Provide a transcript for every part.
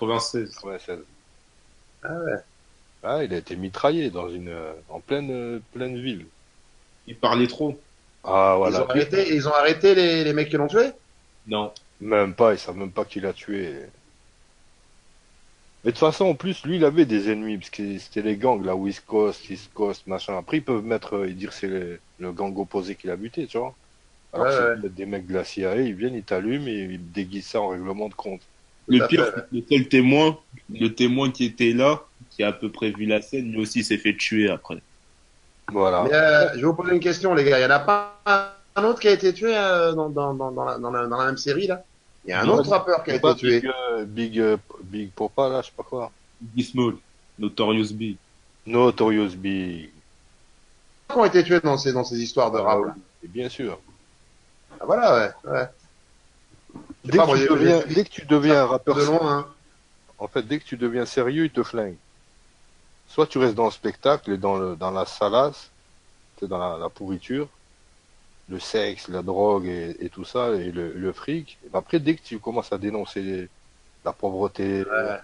96. 96. Ah ouais. Ah, il a été mitraillé en pleine ville. Il parlait trop. Ah, voilà. Ils ont arrêté les mecs qui l'ont tué? Non. Même pas, ils savent même pas qui l'a tué. Mais de toute façon, en plus, lui, il avait des ennemis, parce que c'était les gangs, là, West Coast, East Coast, machin. Après, ils peuvent et dire que c'est le gang opposé qui l'a buté, tu vois. Ouais, Alors que ouais, c'est des mecs de la CIA, ils viennent, ils t'allument et ils déguisent ça en règlement de compte. tout Le à fait. pire, Ouais. c'est que le témoin qui était là, qui a à peu près vu la scène, lui aussi s'est fait tuer après. Voilà. Mais je vais vous poser une question, les gars. Il y en a pas un autre qui a été tué dans la même série, là? Il y a un Big, Ouais, autre rappeur qui a c'est pas été tué. Big Popa, là, je sais pas quoi. Biggie Small, Notorious Big. Notorious Big. Qui ont été tués dans ces histoires de Ah rap, oui, là? et bien sûr. Ah, voilà, ouais, ouais. Je sais pas, moi, j'ai suivi Dès que tu ça deviens un rappeur, de loin, hein. en fait, dès que tu deviens sérieux, ils te flinguent. Soit tu restes dans le spectacle et dans la salace, c'est dans la pourriture, le sexe, la drogue et tout ça, et le fric. Et ben après, dès que tu commences à dénoncer la pauvreté, Ouais,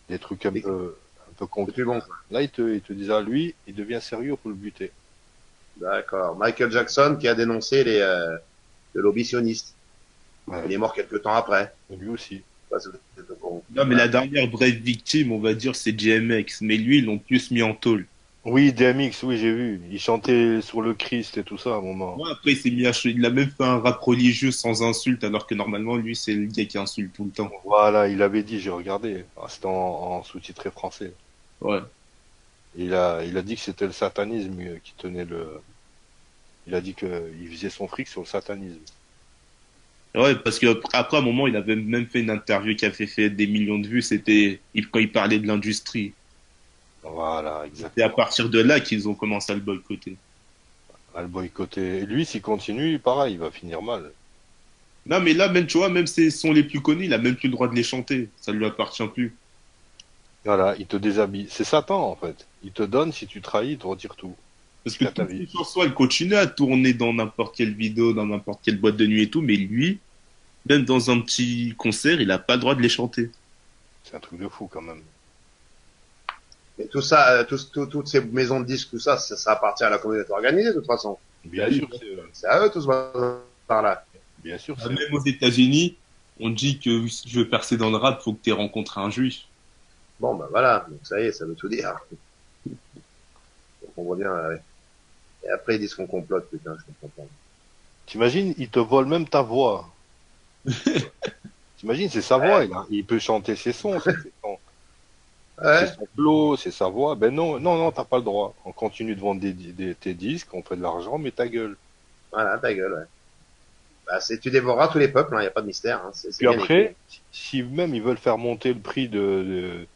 des trucs un peu c'est concrets, plus bon, quoi. là, ils te disent, ah, lui, il devient sérieux, faut le buter. D'accord. Michael Jackson qui a dénoncé le lobby sioniste. Il Ouais, est mort quelques temps après. et lui aussi. Ouais, c'est bon. Non, mais la Voilà. dernière vraie victime, on va dire, c'est DMX. Mais lui, ils l'ont plus mis en tôle. Oui, DMX, oui, j'ai vu. Il chantait sur le Christ et tout ça à un moment. Ouais, après, il a même fait un rap religieux sans insulte, alors que normalement, lui, c'est le gars qui insulte tout le temps. Voilà, il avait dit, j'ai regardé. Ah, c'était en sous-titré français. Ouais. Il a dit que c'était le satanisme qui tenait le. Il a dit qu'il faisait son fric sur le satanisme. Ouais, parce que après, à un moment, il avait même fait une interview qui avait fait des millions de vues. Quand il parlait de l'industrie. Voilà, C'est à exactement. partir de là qu'ils ont commencé à le boycotter. À le boycotter. Et lui, s'il continue, pareil, il va finir mal. Non, mais là, même, tu vois, même ces sons les plus connus, il a même plus le droit de les chanter. Ça ne lui appartient plus. Voilà, il te déshabille. C'est Satan, en fait. Il te donne, si tu trahis, il te retire tout. Parce que Jusqu'à ta toutes vie. ces chansons, elles continuent à tourner dans n'importe quelle vidéo, dans n'importe quelle boîte de nuit et tout, mais lui, même dans un petit concert, il a pas le droit de les chanter. C'est un truc de fou, quand même. Mais tout ça, toutes ces maisons de disques, tout ça, ça appartient à la communauté organisée, de toute façon. Bien sûr, C'est à eux, tout ce bazar-là. bien sûr, Même aux États-Unis, on dit que si tu veux percer dans le rap, faut que tu aies rencontré un juif. Bon, ben voilà. Donc, ça y est, ça veut tout dire. Donc, on voit bien, ouais. Et après, ils disent qu'on complote, putain, je comprends pas. T'imagines, il te vole même ta voix. T'imagines, c'est sa voix, Ouais. il peut chanter ses sons, c'est Ouais. son flow, c'est sa voix. Ben non, non, non, t'as pas le droit. On continue de vendre tes disques, on fait de l'argent, mais ta gueule. Voilà, ta gueule, ouais. Bah, tu dévoreras tous les peuples, hein, y a pas de mystère, hein. C'est Puis bien écrit. après, si même ils veulent faire monter le prix de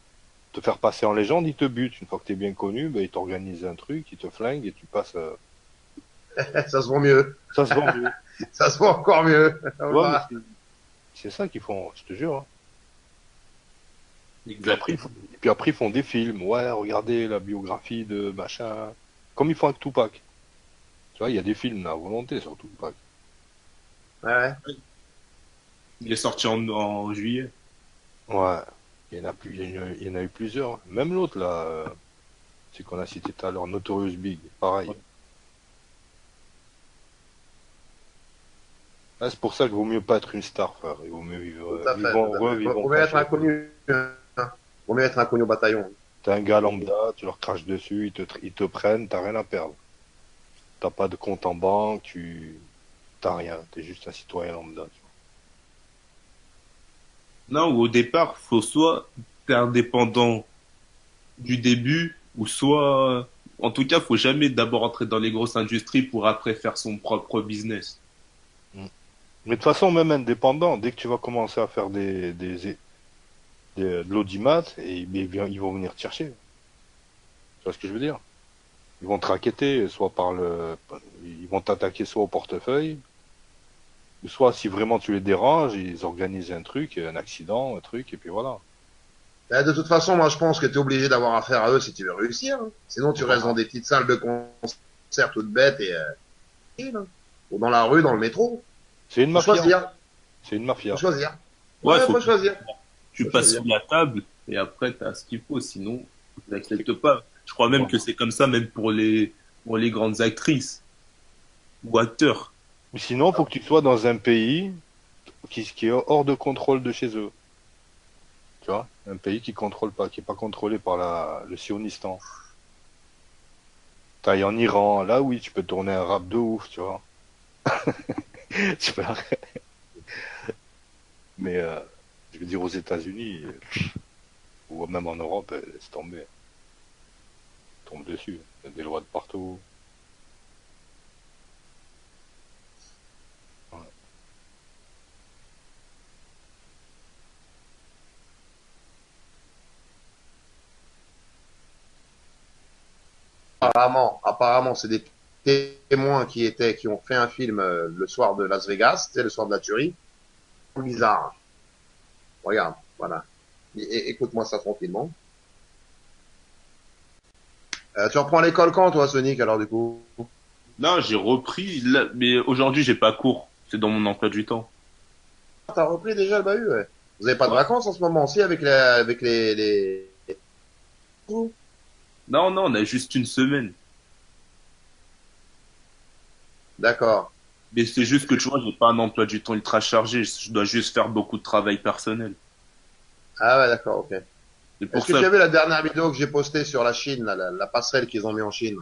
te faire passer en légende, ils te butent. Une fois que t'es bien connu, ben ils t'organisent un truc, ils te flinguent et tu passes. Ça se vend mieux. Ça se vend mieux. Ça se vend encore mieux. Ouais, mais Voilà. c'est ça qu'ils font, je te jure, hein. Exact. Puis après, ils font des films. Ouais, regardez la biographie de machin. Comme ils font avec Tupac. Tu vois, il y a des films là, à volonté sur Tupac. Ouais, ouais. Il est sorti en juillet. Ouais. Il y en a eu plusieurs. Même l'autre là, c'est qu'on a cité tout à l'heure, Notorious Big, pareil. Ouais. Ah, c'est pour ça qu'il vaut mieux pas être une star, frère. Il vaut mieux vivre, Tout à fait, vivons tout à heureux, fait. vivons Vaut mieux être cachés. inconnu, hein. Vaut mieux être inconnu au bataillon. T'es un gars lambda, tu leur craches dessus, ils te prennent, t'as rien à perdre. T'as pas de compte en banque, t'as rien. T'es juste un citoyen lambda. Tu Non, au départ, faut soit t'es indépendant du début, ou soit, en tout cas, faut jamais d'abord entrer dans les grosses industries pour après faire son propre business. vois. Mais de toute façon, même indépendant, dès que tu vas commencer à faire de l'audimat, ils vont venir te chercher. Tu vois ce que je veux dire? Ils vont te raqueter, ils vont t'attaquer soit au portefeuille, ou soit si vraiment tu les déranges, ils organisent un truc, un accident, un truc, et puis voilà. De toute façon, moi, je pense que tu es obligé d'avoir affaire à eux si tu veux réussir, hein. Sinon, tu restes Voilà. dans des petites salles de concert toutes bêtes ou dans la rue, dans le métro. C'est une Faut mafia. choisir. C'est une Faut mafia. choisir. Ouais, Ouais, faut choisir. Tu Ça, c'est passes bien. sur la table et après, t'as ce qu'il faut. Sinon, ils n'acceptent pas. Je crois même Bon. que c'est comme ça, même pour les grandes actrices ou acteurs. Mais sinon, faut que tu sois dans un pays qui est hors de contrôle de chez eux. Tu vois? Un pays qui contrôle pas, qui est pas contrôlé par le Sionistan. T'ailles en Iran, là oui, tu peux tourner un rap de ouf, tu vois. Tu peux- Mais je veux dire aux États-Unis ou même en Europe, laisse tomber, tombe dessus. Il y a des lois de partout. Ouais. Apparemment, c'est des témoins qui ont fait un film le soir de Las Vegas, tu sais, le soir de la tuerie. Bizarre. Regarde, voilà. Écoute-moi ça tranquillement. Tu reprends l'école quand, toi, Sonic, alors du coup? Là, j'ai repris, là, mais aujourd'hui, j'ai pas cours. C'est dans mon emploi du temps. T'as repris déjà le bahut, ouais. Vous avez pas de Ouais. vacances en ce moment aussi avec les... Non, non, on a juste une semaine. D'accord. Mais c'est juste que tu vois, j'ai pas un emploi du temps ultra chargé. Je dois juste faire beaucoup de travail personnel. Ah ouais, d'accord, ok. C'est Est-ce pour que ça. tu as vu la dernière vidéo que j'ai postée sur la Chine, là, la passerelle qu'ils ont mis en Chine?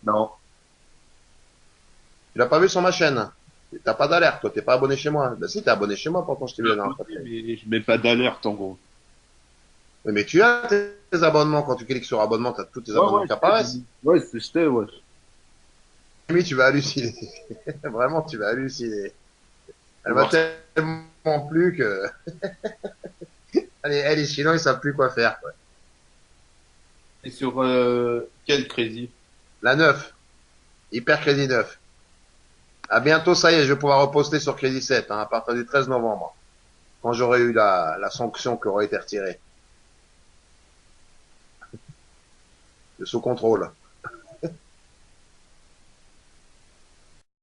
Non. Tu l'as pas vu sur ma chaîne? T'as pas d'alerte, toi, t'es pas abonné chez moi. Bah si, t'es abonné chez moi, pourtant je t'ai Je vu suis la dernière fois. abonné, mais je mets pas d'alerte, en gros. Oui, mais tu as tes abonnements, quand tu cliques sur abonnement, t'as tous tes Ouais, abonnements ouais, qui apparaissent. ouais, c'est, je sais, ouais. Oui, tu vas halluciner. Vraiment, tu vas halluciner. Faut Elle m'a voir ça. tellement plu que, allez, les Chinois, ils savent plus quoi faire, quoi. Et sur, quel crédit? La 9, Hyper Crédit 9. À bientôt, ça y est, je vais pouvoir reposter sur Crédit 7, hein, à partir du 13 novembre, quand j'aurai eu la sanction qui aura été retirée, de sous contrôle.